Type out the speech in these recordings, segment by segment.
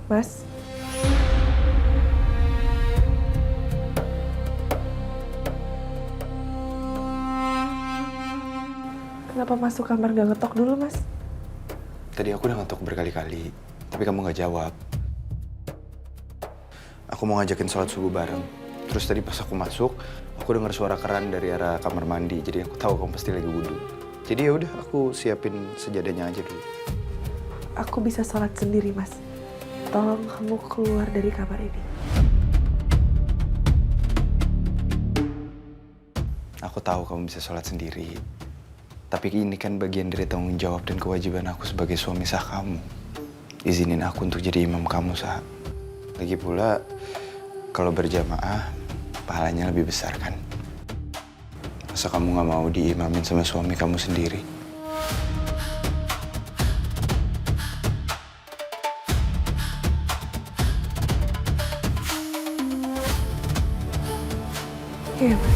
Mas? Kenapa masuk kamar gak ngetok dulu, Mas? Tadi aku udah ngetok berkali-kali, tapi kamu gak jawab. Aku mau ngajakin sholat subuh bareng. Terus tadi pas aku masuk, aku dengar suara keran dari arah kamar mandi. Jadi aku tahu kamu pasti lagi wudhu. Jadi ya udah, aku siapin sejadahnya aja dulu. Aku bisa sholat sendiri, Mas. Tolong kamu keluar dari kamar ini. Aku tahu kamu bisa sholat sendiri. Tapi ini kan bagian dari tanggung jawab dan kewajiban aku sebagai suami sah kamu. Izinin aku untuk jadi imam kamu, Sah. Lagi pula, kalau berjamaah, pahalanya lebih besar kan? Masa kamu gak mau diimamin sama suami kamu sendiri? Iya, Mas.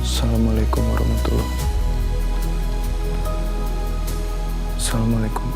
Assalamualaikum warahmatullahi. Assalamualaikum.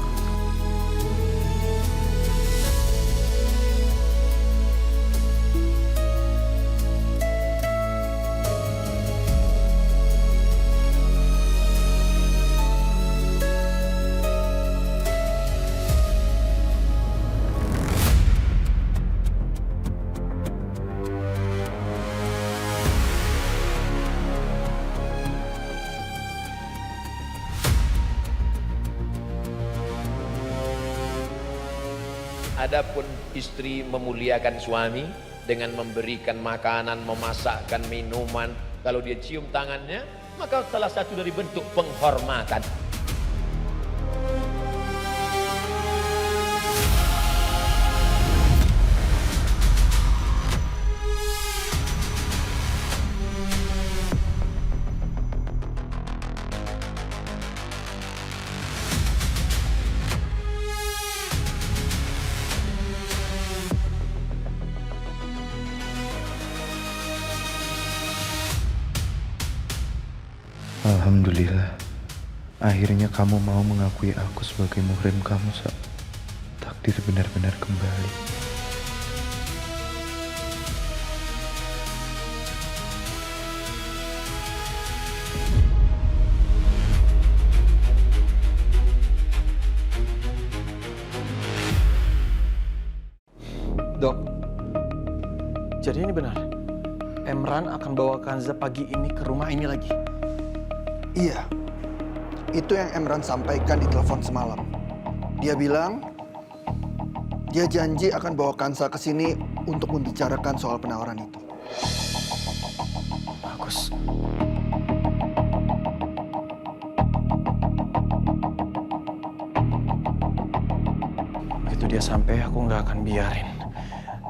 Adapun istri memuliakan suami dengan memberikan makanan, memasakkan minuman. Kalau dia cium tangannya, maka salah satu dari bentuk penghormatan. Alhamdulillah, akhirnya kamu mau mengakui aku sebagai muhrim kamu, Sa. Takdir benar-benar kembali. Dok, jadi ini benar. Emran akan bawa Kanza pagi ini ke rumah ini lagi. Iya, itu yang Emran sampaikan di telepon semalam. Dia bilang, dia janji akan bawa Kansa ke sini untuk membicarakan soal penawaran itu. Bagus. Begitu dia sampai, aku nggak akan biarin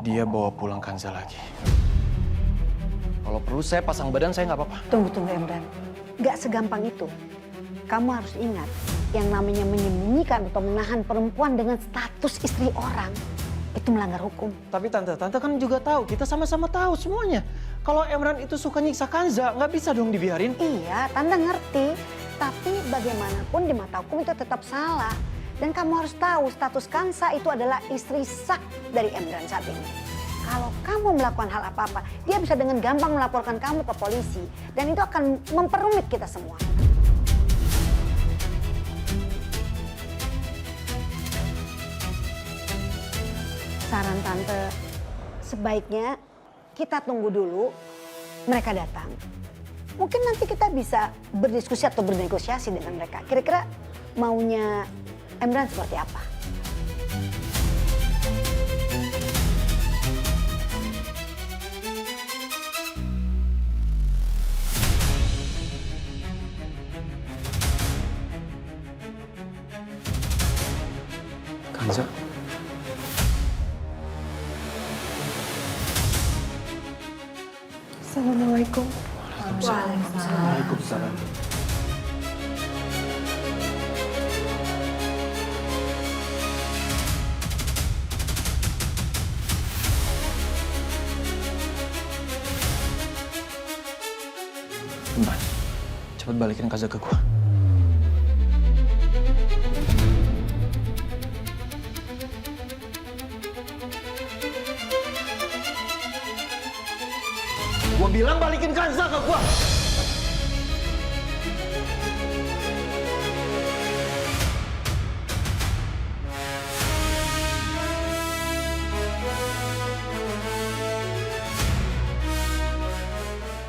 dia bawa pulang Kanza lagi. Kalau perlu saya pasang badan, saya nggak apa-apa. Tunggu, Emran. Gak segampang itu. Kamu harus ingat, yang namanya menyembunyikan atau menahan perempuan dengan status istri orang, itu melanggar hukum. Tapi tante kan juga tahu, kita sama-sama tahu semuanya. Kalau Emran itu suka nyiksa Kanza, nggak bisa dong dibiarin. Iya, tante ngerti. Tapi bagaimanapun di mata hukum itu tetap salah. Dan kamu harus tahu, status Kansa itu adalah istri sah dari Emran saat ini. Kalau kamu melakukan hal apa-apa, dia bisa dengan gampang melaporkan kamu ke polisi. Dan itu akan memperumit kita semua. Saran tante, sebaiknya kita tunggu dulu mereka datang. Mungkin nanti kita bisa berdiskusi atau bernegosiasi dengan mereka. Kira-kira maunya Emran seperti apa? Kanza. Assalamualaikum. Waalaikumsalam. Imran, cepet balikin Kanza ke gua. Gua bilang balikin Kanza ke gua.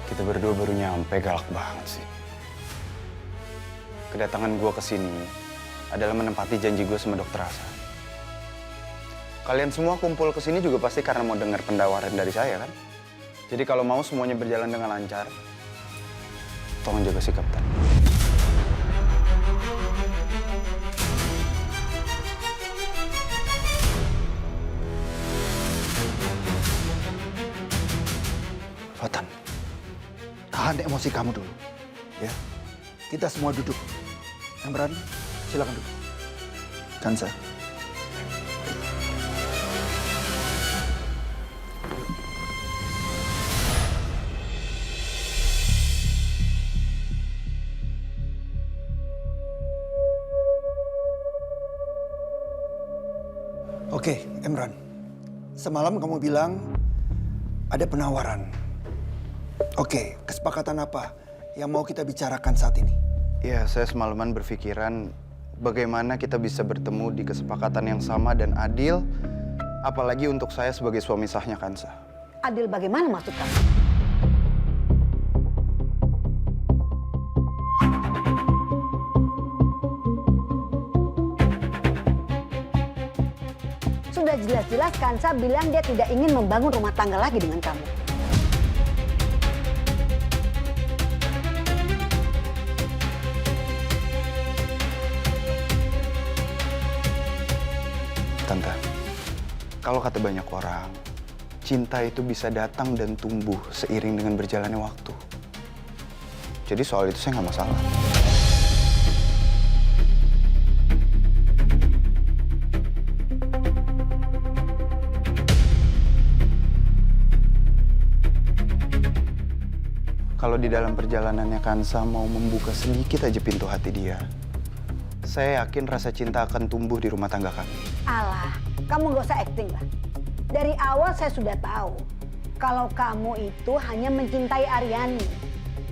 Kita berdua baru nyampe, galak banget sih. Kedatangan gue ke sini adalah menempati janji gue sama Dokter Asa. Kalian semua kumpul ke sini juga pasti karena mau dengar pendawaran dari saya kan? Jadi kalau mau semuanya berjalan dengan lancar, tolong jaga sikap Tan. Fatan, tahan emosi kamu dulu. Ya, kita semua duduk. Emran, silakan duduk. Kanza. Oke, Emran. Semalam kamu bilang ada penawaran. Oke, kesepakatan apa yang mau kita bicarakan saat ini? Ya, saya semalaman berpikiran bagaimana kita bisa bertemu di kesepakatan yang sama dan adil, apalagi untuk saya sebagai suami sahnya Kanza. Adil bagaimana maksud kamu? Sudah jelas-jelas Kansa bilang dia tidak ingin membangun rumah tangga lagi dengan kamu. Tante, kalau kata banyak orang, cinta itu bisa datang dan tumbuh seiring dengan berjalannya waktu. Jadi soal itu saya nggak masalah. Kalau di dalam perjalanannya Kansa mau membuka sedikit aja pintu hati dia, saya yakin rasa cinta akan tumbuh di rumah tangga kami. Alah, kamu gak usah acting lah. Dari awal saya sudah tahu kalau kamu itu hanya mencintai Aryani.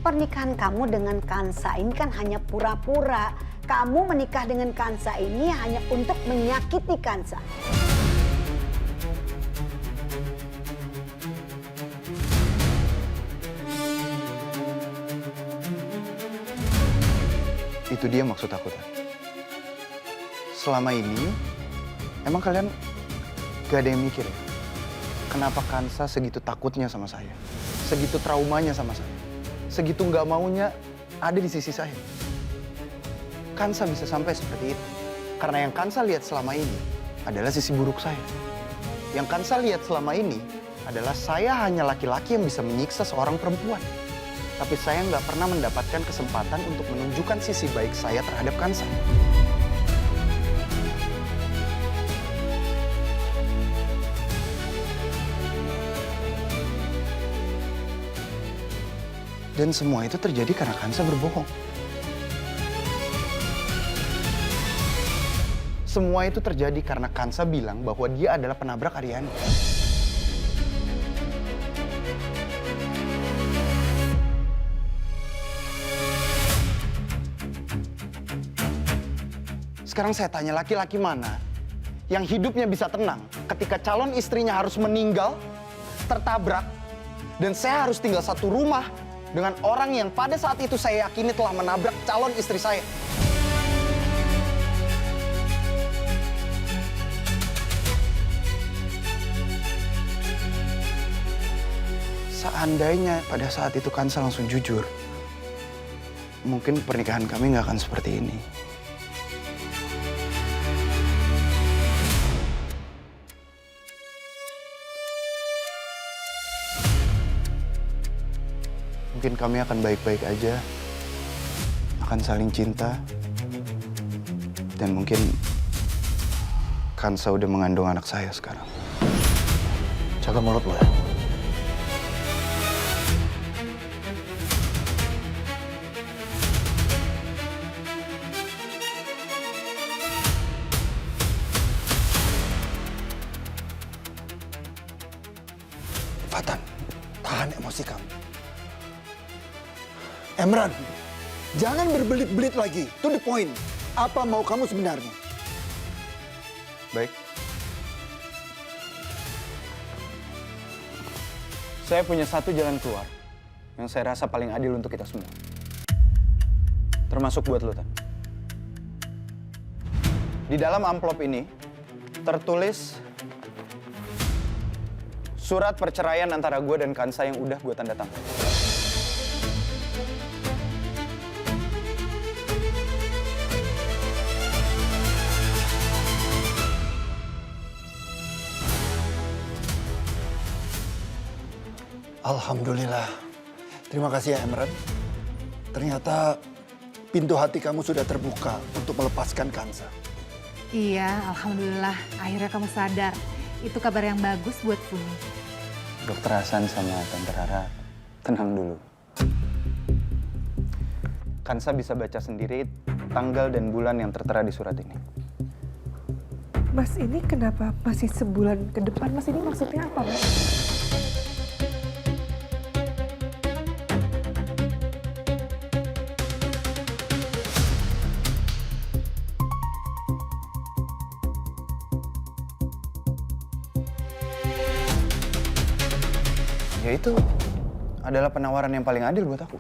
Pernikahan kamu dengan Kansa ini kan hanya pura-pura. Kamu menikah dengan Kansa ini hanya untuk menyakiti Kansa. Itu dia maksud aku tadi. Selama ini, emang kalian gak ada yang mikir ya? Kenapa Kansa segitu takutnya sama saya? Segitu traumanya sama saya? Segitu gak maunya ada di sisi saya? Kansa bisa sampai seperti itu. Karena yang Kansa lihat selama ini adalah sisi buruk saya. Yang Kansa lihat selama ini adalah saya hanya laki-laki yang bisa menyiksa seorang perempuan. Tapi saya nggak pernah mendapatkan kesempatan untuk menunjukkan sisi baik saya terhadap Kansa. Dan semua itu terjadi karena Kansa berbohong. Semua itu terjadi karena Kansa bilang bahwa dia adalah penabrak Aryani. Sekarang saya tanya, laki-laki mana yang hidupnya bisa tenang ketika calon istrinya harus meninggal, tertabrak, dan saya harus tinggal satu rumah dengan orang yang pada saat itu saya yakini telah menabrak calon istri saya. Seandainya pada saat itu Kansa langsung jujur, mungkin pernikahan kami nggak akan seperti ini. Mungkin kami akan baik-baik aja, akan saling cinta, dan mungkin Kansa udah mengandung anak saya sekarang. Jaga mulut lo ya. Emran, jangan berbelit-belit lagi. To the point. Apa mau kamu sebenarnya? Baik. Saya punya satu jalan keluar yang saya rasa paling adil untuk kita semua. Termasuk buat lo, Tan. Di dalam amplop ini tertulis surat perceraian antara gue dan Kansa yang udah gue tanda tangan. Alhamdulillah. Terima kasih ya Emran. Ternyata pintu hati kamu sudah terbuka untuk melepaskan Kansa. Iya, alhamdulillah. Akhirnya kamu sadar. Itu kabar yang bagus buat Fumi. Dokter Hasan sama Tante Rara, tenang dulu. Kansa bisa baca sendiri tanggal dan bulan yang tertera di surat ini. Mas, ini kenapa masih sebulan ke depan? Mas, ini maksudnya apa, Mas? Ya itu adalah penawaran yang paling adil buat aku.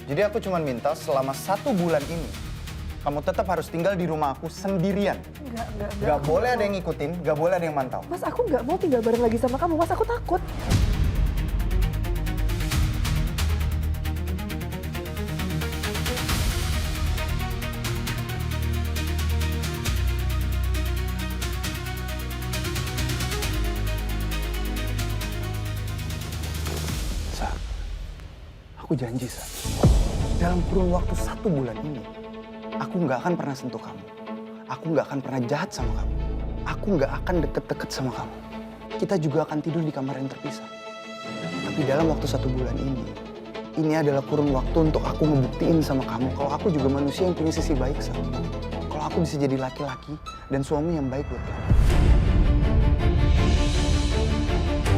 Jadi aku cuma minta selama 1 bulan ini, kamu tetap harus tinggal di rumah aku sendirian. Enggak. Gak Aku boleh nggak ada yang ngikutin, gak boleh ada yang mantau. Mas, aku nggak mau tinggal bareng lagi sama kamu. Mas, aku takut. Sa, aku janji, Sa. Dalam kurun waktu 1 bulan ini, aku nggak akan pernah sentuh kamu. Aku nggak akan pernah jahat sama kamu. Aku nggak akan deket-deket sama kamu. Kita juga akan tidur di kamar yang terpisah. Tapi dalam waktu 1 bulan ini adalah kurun waktu untuk aku ngebuktiin sama kamu kalau aku juga manusia yang punya sisi baik, Sa. Kalau aku bisa jadi laki-laki dan suami yang baik buat kamu.